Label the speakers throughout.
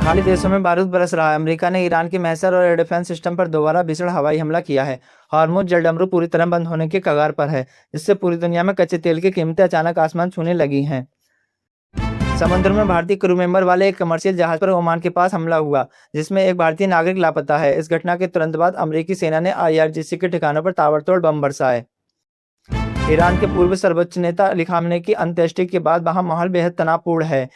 Speaker 1: खाड़ी देशों में बारूद बरस रहा है। अमेरिका ने ईरान के मैसर और एयर डिफेंस सिस्टम पर दोबारा भीषण हवाई हमला किया है। हार्मुज जलडमरू पूरी तरह बंद होने के कगार पर है, जिससे पूरी दुनिया में कच्चे तेल की कीमतें अचानक आसमान छूने लगी हैं। समुद्र में भारतीय क्रू मेंबर वाले एक कमर्शियल जहाज पर ओमान के पास हमला हुआ, जिसमें एक भारतीय नागरिक लापता है। इस घटना के तुरंत बाद अमेरिकी सेना ने IRGC के ठिकानों पर ताबड़तोड़ बम बरसाए। ईरान के पूर्व सर्वोच्च नेता अली खामनेई की अंत्येष्टि के बाद वहां माहौल बेहद तनावपूर्ण है।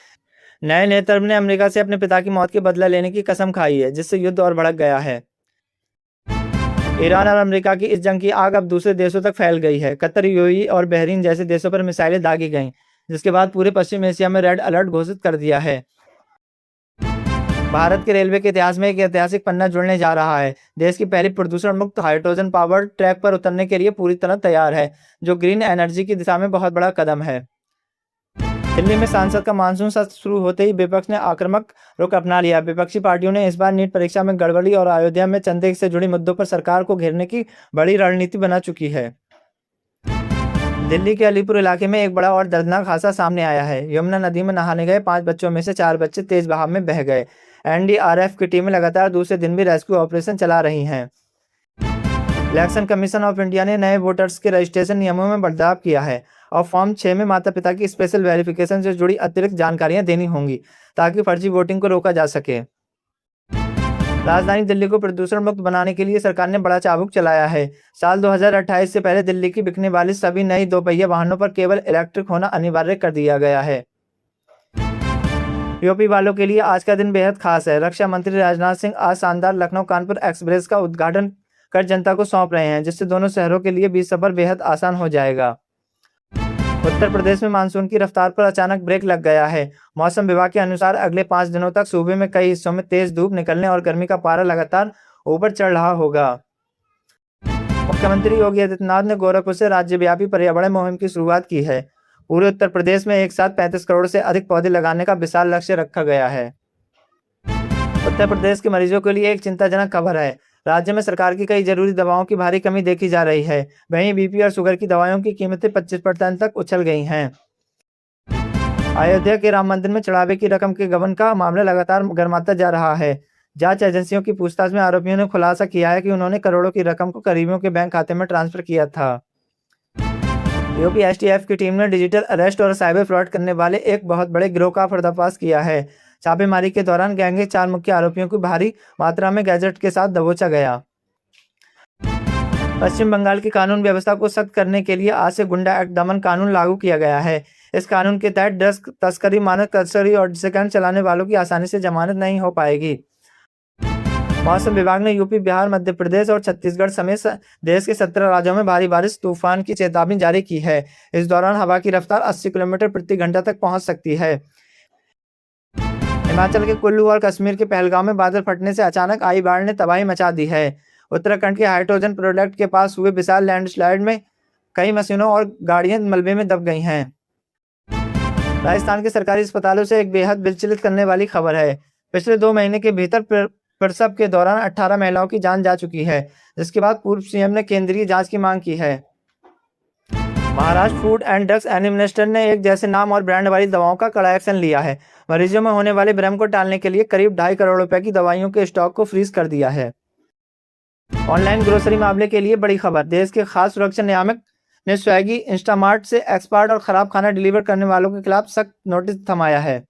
Speaker 1: नए नेतृत्व ने अमेरिका से अपने पिता की मौत के बदला लेने की कसम खाई है, जिससे युद्ध और भड़क गया है। ईरान और अमेरिका की इस जंग की आग अब दूसरे देशों तक फैल गई है। कतर, UAE और बहरीन जैसे देशों पर मिसाइलें दागी गईं, जिसके बाद पूरे पश्चिम एशिया में रेड अलर्ट घोषित कर दिया है। भारत के रेलवे के इतिहास में एक ऐतिहासिक पन्ना जुड़ने जा रहा है। देश की पहली प्रदूषण मुक्त हाइड्रोजन पावर्ड ट्रैक पर उतरने के लिए पूरी तरह तैयार है, जो ग्रीन एनर्जी की दिशा में बहुत बड़ा कदम है। दिल्ली में संसद का मानसून सत्र शुरू होते ही विपक्ष ने आक्रामक रुख अपना लिया। विपक्षी पार्टियों ने इस बार नीट परीक्षा में गड़बड़ी और अयोध्या में चंदे से जुड़े मुद्दों पर सरकार को घेरने की बड़ी रणनीति बना चुकी है। दिल्ली के अलीपुर इलाके में एक बड़ा और दर्दनाक हादसा सामने आया है। यमुना नदी में नहाने गए 5 बच्चों में से 4 बच्चे तेज बहाव में बह गए। NDRF की टीमें लगातार दूसरे दिन भी रेस्क्यू ऑपरेशन चला रही हैं। इलेक्शन कमीशन ऑफ इंडिया ने नए वोटर्स के रजिस्ट्रेशन नियमों में बदलाव किया है और फॉर्म 6 में माता पिता की स्पेशल वेरिफिकेशन से जुड़ी अतिरिक्त जानकारियां देनी होंगी, ताकि फर्जी वोटिंग को रोका जा सके। राजधानी दिल्ली को प्रदूषण मुक्त बनाने के लिए सरकार ने बड़ा चाबुक चलाया है। साल 2028 से पहले दिल्ली की बिकने वाली सभी नई दोपहिया वाहनों पर केवल इलेक्ट्रिक होना अनिवार्य कर दिया गया है। यूपी वालों के लिए आज का दिन बेहद खास है। रक्षा मंत्री राजनाथ सिंह आज शानदार लखनऊ कानपुर एक्सप्रेस का उद्घाटन कर जनता को सौंप रहे हैं, जिससे दोनों शहरों के लिए बीच सफर बेहद आसान हो जाएगा। उत्तर प्रदेश में मानसून की रफ्तार पर अचानक ब्रेक लग गया है। मौसम विभाग के अनुसार अगले 5 दिनों तक सूबे में कई हिस्सों में तेज धूप निकलने और गर्मी का पारा लगातार ऊपर चढ़ रहा होगा। मुख्यमंत्री योगी आदित्यनाथ ने गोरखपुर से राज्यव्यापी पर्यावरण मुहिम की शुरुआत की है। पूरे उत्तर प्रदेश में एक साथ 35 करोड़ से अधिक पौधे लगाने का विशाल लक्ष्य रखा गया है। उत्तर प्रदेश के मरीजों के लिए एक चिंताजनक खबर है। राज्य में सरकार की कई जरूरी दवाओं की भारी कमी देखी जा रही है। वहीं BP और शुगर की दवाओं की कीमतें 25% तक उछल गई हैं। अयोध्या के राम मंदिर में चढ़ावे की रकम के गबन का मामला लगातार गर्माता जा रहा है। जांच एजेंसियों की पूछताछ में आरोपियों ने खुलासा किया है कि उन्होंने करोड़ों की रकम को करीबियों के बैंक खाते में ट्रांसफर किया था। यूपी STF की टीम ने डिजिटल अरेस्ट और साइबर फ्रॉड करने वाले एक बहुत बड़े गिरोह का पर्दाफाश किया है। छापेमारी के दौरान गैंग के 4 मुख्य आरोपियों को भारी मात्रा में गैजेट के साथ दबोचा गया। पश्चिम बंगाल की कानून व्यवस्था को सख्त करने के लिए आज से गुंडा एक्ट दमन कानून लागू किया गया है। इस कानून के तहत ड्रग्स तस्करी, मानव तस्करी और सेकंड चलाने वालों की आसानी से जमानत नहीं हो पाएगी। मौसम विभाग ने यूपी, बिहार, मध्य प्रदेश और छत्तीसगढ़ समेत देश के 17 राज्यों में भारी बारिश, तूफान की चेतावनी जारी की है। इस दौरान हवा की रफ्तार 80 किलोमीटर प्रति घंटा तक पहुंच सकती है। हिमाचल के कुल्लू और कश्मीर के पहलगाम में बादल फटने से अचानक आई बाढ़ ने तबाही मचा दी है। उत्तराखंड के हाइड्रोजन प्रोजेक्ट के पास हुए विशाल लैंडस्लाइड में कई मशीनों और गाड़ियां मलबे में दब गई हैं। राजस्थान के सरकारी अस्पतालों से एक बेहद विचलित करने वाली खबर है। पिछले 2 महीने के भीतर प्रसव के दौरान 18 महिलाओं की जान जा चुकी है, जिसके बाद पूर्व CM ने केंद्रीय जांच की मांग की है। Maharashtra food and drugs administration ने एक जैसे नाम और ब्रांड वाली दवाओं का कड़ा एक्शन लिया है। मरीजों में होने वाले भ्रम को टालने के लिए करीब 2.5 करोड़ रुपए की दवाइयों के स्टॉक को फ्रीज कर दिया है। ऑनलाइन ग्रोसरी मामले के लिए बड़ी खबर। देश के खाद्य सुरक्षा नियामक ने स्विगी, इंस्टामार्ट से एक्सपायर्ड और खराब खाना डिलीवर करने वालों के खिलाफ सख्त नोटिस थमाया है।